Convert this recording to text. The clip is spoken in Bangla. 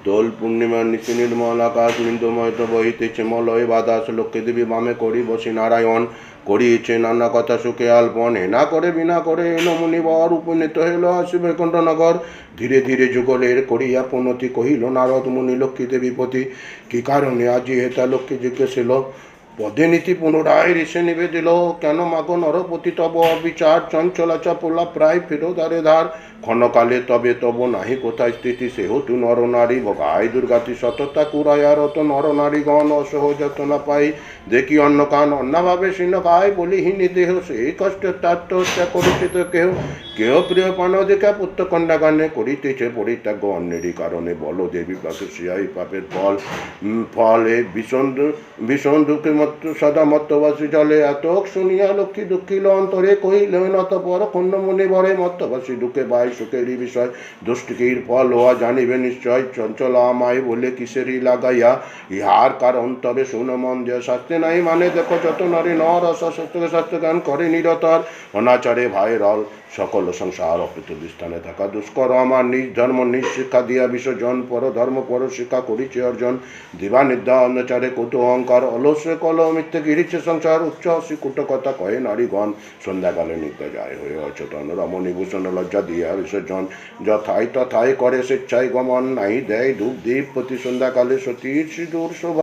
দোল পূর্ণিমার নিশি নির্মল আকাশ নিন্দময় তো বহিতেছে মলয় বাতাস লক্ষ্মী দেবী বামে করি বসি নারায়ণ করিয়েছে নানা কথা সুখে আলপন এনা করে বিনা করে এলো মুনিবর উপনীত হইল আসিবে কণ্ঠনগর ধীরে ধীরে যুগলের করিয়া পুনতি কহিল নারদ মুনি লক্ষ্মী দেবী পতি কি কারণে আজি হেতা লক্ষ্মী জিজ্ঞেসিল পদে নীতি পুনরায় ঋষে নিবেদিল কেন মাগো নরপতি তব অবিচার চঞ্চলা চাপলা প্রায় ফেরো দ্বারে ধার ক্ষণকালে তবে তব নাহি কোথায় স্থিতি সেহতু নরনারী ভগায় দুর্গাতি সততা কুরায়া রত নরনারীগণ অসহ যতনা পাই দেখি অন্য কান অন্যভাবে শীর্ণ গায় বলিহীনি দেহ সেই কষ্টে আত্মহত্যা করিতে কেহ কেহ প্রিয় পানদিকা পুত্রকন্যা গানে করিতেছে পরিত্যাগ অন্যেরই কারণে বল দেবী পাশুষিয়াই পাপের ফলে ভীষণ দুঃখে সদা মত্তবাসী জলে এত শুনিয়া লক্ষ্মী দুঃখিল অন্তরে কহিল অতঃপর খণ্ডমণি বরে মত্তবাসী দুঃখে বাই সুখেরই বিষয় দুষ্টিকির ফল হওয়া জানিবে নিশ্চয় চঞ্চল আমায় বলে কিসেরই লাগাইয়া ইহার কারণ তবে শুনো মন যে শাস্তি নাই মানে দেখো যত নারী নর অস্বাস্থ্যকে স্বাস্থ্য জ্ঞান করে নিরতর অনাচারে ভাইরাল সকল সংসার অকৃত স্থানে থাকা দুষ্কর আমার নিজ ধর্ম নিজ শিক্ষা দিয়া বিসর্জন পর ধর্ম পর শিক্ষা করিছে অর্জন দিবা নিদ্রা অনাচারে কত অহংকার অলস্যে কল মিথ্যে গিরিছে সংসার উচ্চ শ্রীকুট কথা কয়ে নারীগণ সন্ধ্যাকালে নিত্য যায় হয়ে অচেতন রমণী ভূষণ লজ্জা দিয়া বিসর্জন যথাই তথাই করে স্বেচ্ছায় গমন নাই দেয় ধূপ দ্বীপ প্রতি সন্ধ্যাকালে সতীর সিঁদুর শোভা